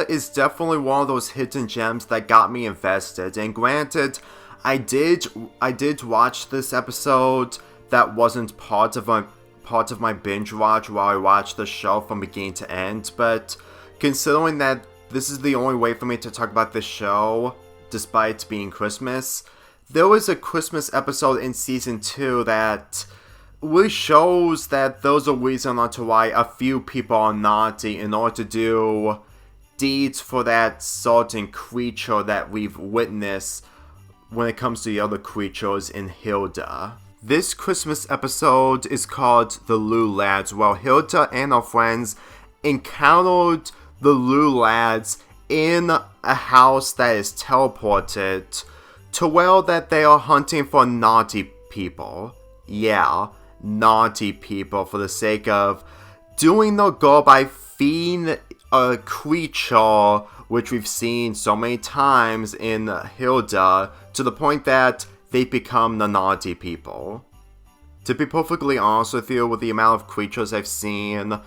is definitely one of those hidden gems that got me invested. And granted, I did watch this episode that wasn't part of my binge watch while I watched the show from beginning to end. But considering that this is the only way for me to talk about this show, despite being Christmas, there was a Christmas episode in season 2 that really shows that there's a reason onto why a few people are naughty in order to do deeds for that certain creature that we've witnessed when it comes to the other creatures in Hilda. This Christmas episode is called The Lou Lads, where Hilda and her friends encountered the Lou Lads in a house that is teleported to where that they are hunting for naughty people. Yeah, naughty people, for the sake of doing their goal by feeding a creature which we've seen so many times in Hilda, to the point that they become the naughty people. To be perfectly honest with you, with the amount of creatures I've seen,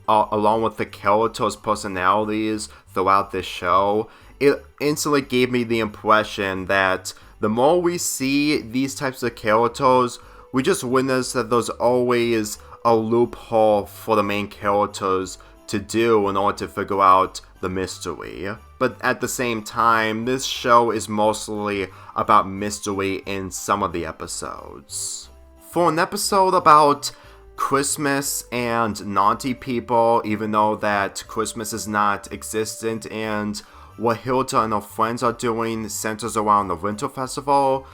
along with the characters' personalities throughout this show, it instantly gave me the impression that the more we see these types of characters, we just witness that there's always a loophole for the main characters to do in order to figure out the mystery. But at the same time, this show is mostly about mystery in some of the episodes. For an episode about Christmas and naughty people, even though that Christmas is not existent and what Hilda and her friends are doing centers around the Winter Festival,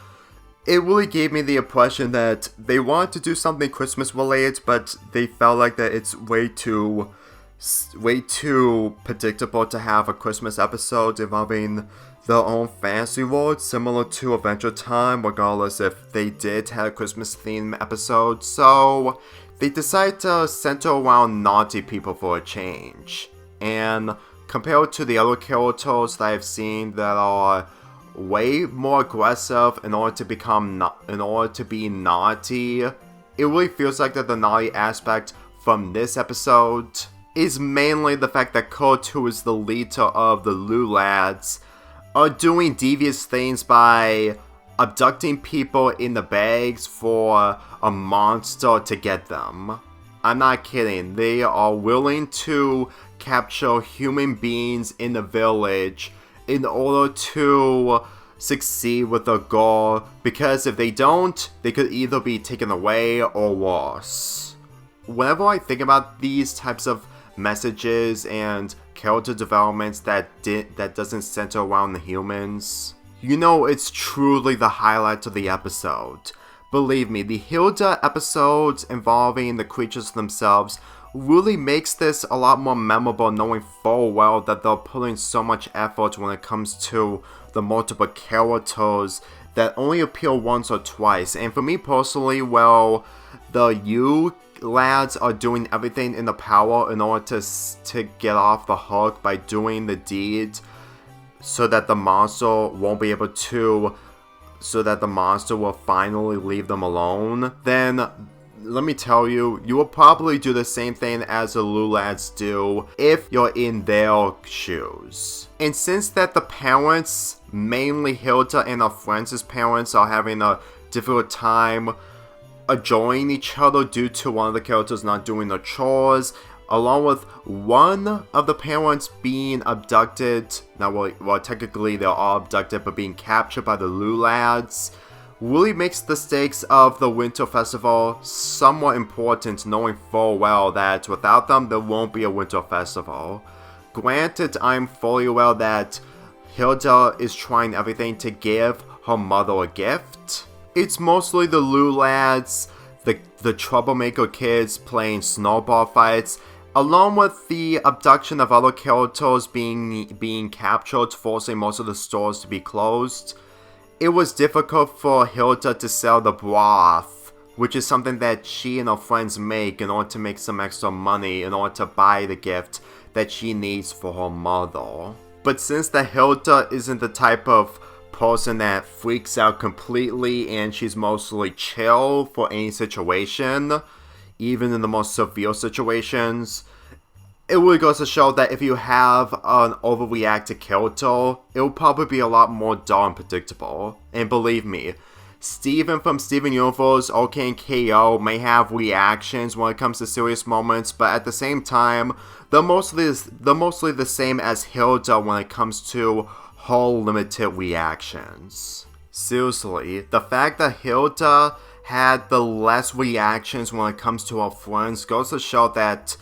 it really gave me the impression that they wanted to do something Christmas related, but they felt like that it's way too predictable to have a Christmas episode involving their own fantasy world, similar to Adventure Time, regardless if they did have a Christmas themed episode. So they decided to center around naughty people for a change. And compared to the other characters that I've seen that are way more aggressive in order to be naughty, it really feels like that the naughty aspect from this episode is mainly the fact that Kurt, who is the leader of the Lou Lads, are doing devious things by abducting people in the bags for a monster to get them. I'm not kidding, they are willing to capture human beings in the village in order to succeed with their goal, because if they don't, they could either be taken away or worse. Whenever I think about these types of messages and character developments that doesn't center around the humans, you know it's truly the highlight of the episode. Believe me, the Hilda episodes involving the creatures themselves really makes this a lot more memorable, knowing full well that they're putting so much effort when it comes to the multiple characters that only appear once or twice. And for me personally, well, the Yule Lads are doing everything in their power in order to get off the hook by doing the deed so that the monster won't be able to, so that the monster will finally leave them alone. Then let me tell you, you will probably do the same thing as the Lou Lads do if you're in their shoes. And since that the parents, mainly Hilda and her friends' parents, are having a difficult time enjoying each other due to one of the characters not doing their chores, along with one of the parents being abducted, well technically they're all abducted, but being captured by the Lou Lads, really makes the stakes of the Winter Festival somewhat important, knowing full well that without them, there won't be a Winter Festival. Granted, I'm fully aware that Hilda is trying everything to give her mother a gift. It's mostly the Lou Lads, the troublemaker kids playing snowball fights, along with the abduction of other characters being captured, forcing most of the stores to be closed. It was difficult for Hilda to sell the broth, which is something that she and her friends make in order to make some extra money in order to buy the gift that she needs for her mother. But since the Hilda isn't the type of person that freaks out completely and she's mostly chill for any situation, even in the most severe situations, it really goes to show that if you have an overreacted character, it will probably be a lot more dull and predictable. And believe me, Steven from Steven Universe, OK and KO may have reactions when it comes to serious moments, but at the same time, they're mostly the same as Hilda when it comes to her limited reactions. Seriously, the fact that Hilda had the less reactions when it comes to her friends goes to show that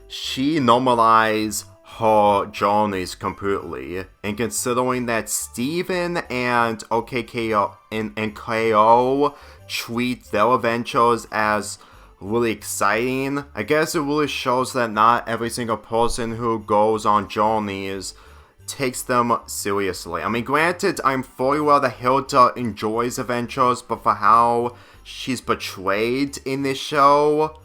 she normalized her journeys completely. And considering that Steven and OKKO and KO treat their adventures as really exciting, I guess it really shows that not every single person who goes on journeys takes them seriously. I mean, granted, I'm fully aware that Hilda enjoys adventures, but for how she's portrayed in this show,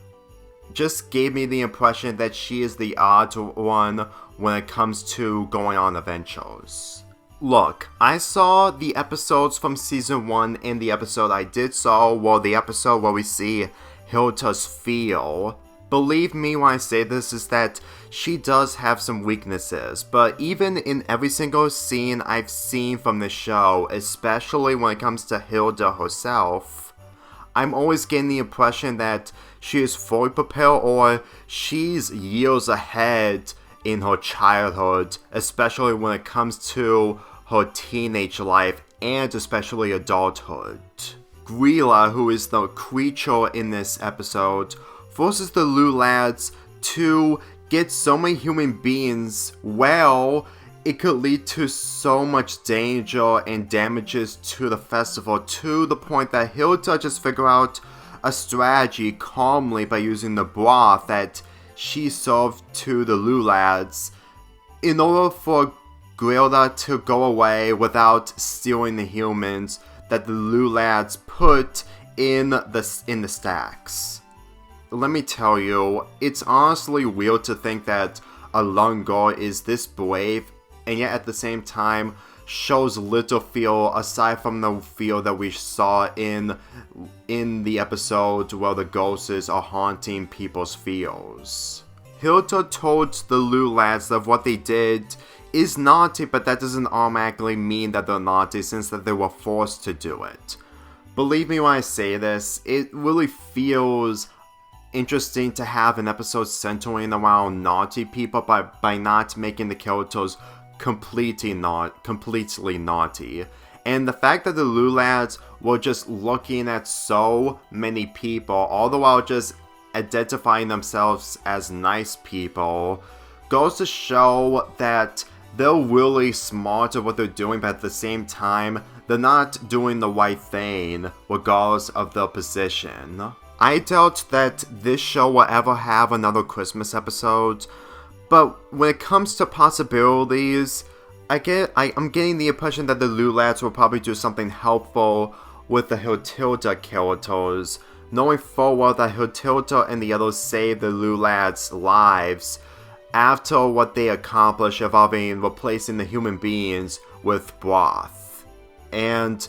just gave me the impression that she is the odd one when it comes to going on adventures. Look, I saw the episodes from season 1 and the episode I did saw, well, the episode where we see Hilda's feel. Believe me when I say this is that she does have some weaknesses, but even in every single scene I've seen from the show, especially when it comes to Hilda herself, I'm always getting the impression that she is fully prepared or she's years ahead in her childhood, especially when it comes to her teenage life and especially adulthood. Grilla, who is the creature in this episode, forces the Yule lads to get so many human beings well, it could lead to so much danger and damages to the festival, to the point that Hilda just figured out a strategy calmly by using the broth that she served to the Yule lads in order for Grilla to go away without stealing the humans that the Yule lads put in the stacks. Let me tell you, it's honestly weird to think that a young girl is this brave and yet at the same time shows little fear aside from the fear that we saw in the episode where the ghosts are haunting people's fears. Hilda told the Yule lads that what they did is naughty, but that doesn't automatically mean that they're naughty since that they were forced to do it. Believe me when I say this, it really feels interesting to have an episode centering around naughty people by not making the characters completely naughty. And the fact that the Yule lads were just looking at so many people, all the while just identifying themselves as nice people, goes to show that they're really smart at what they're doing, but at the same time, they're not doing the right thing, regardless of their position. I doubt that this show will ever have another Christmas episode, but when it comes to possibilities, I'm getting the impression that the Yule lads will probably do something helpful with the Hilda characters, knowing full well that Hilda and the others saved the Yule lads' lives after what they accomplished involving replacing the human beings with broth. And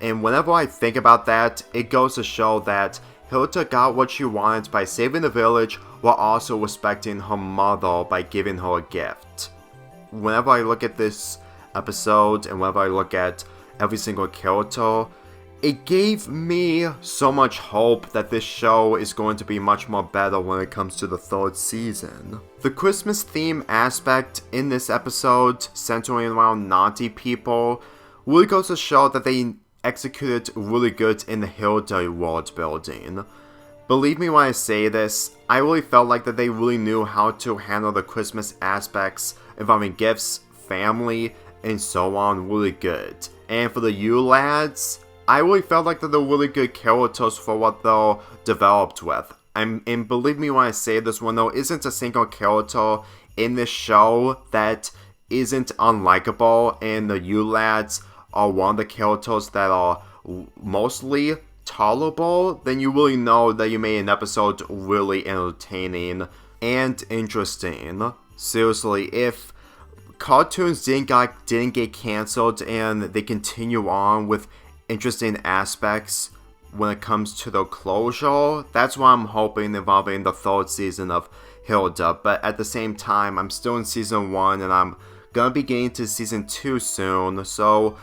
whenever I think about that, it goes to show that Hilda got what she wanted by saving the village while also respecting her mother by giving her a gift. Whenever I look at this episode and whenever I look at every single character, it gave me so much hope that this show is going to be much more better when it comes to the third season. The Christmas theme aspect in this episode, centering around naughty people, really goes to show that they executed really good in the Hilda world building. Believe me when I say this, I really felt like that they really knew how to handle the Christmas aspects involving gifts, family, and so on really good. And for the Yule lads, I really felt like that they're really good characters for what they're developed with. And believe me when I say this, when there isn't a single character in this show that isn't unlikable, and the Yule lads are one of the characters that are mostly tolerable, then you really know that you made an episode really entertaining and interesting. Seriously, if cartoons didn't get cancelled and they continue on with interesting aspects when it comes to their closure, that's what I'm hoping involving the third season of Hilda, but at the same time, I'm still in Season 1 and I'm gonna be getting to Season 2 soon, so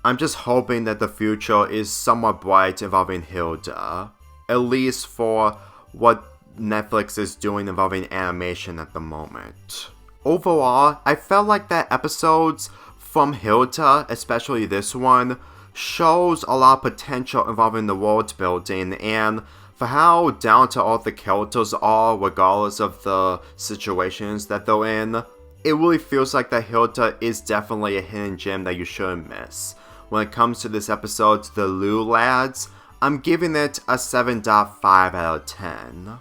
I'm just hoping that the future is somewhat bright involving Hilda. At least for what Netflix is doing involving animation at the moment. Overall, I felt like that episodes from Hilda, especially this one, shows a lot of potential involving the world building, and for how down to earth the characters are regardless of the situations that they're in, it really feels like that Hilda is definitely a hidden gem that you shouldn't miss. When it comes to this episode, The Lou Lads, I'm giving it a 7.5 out of 10.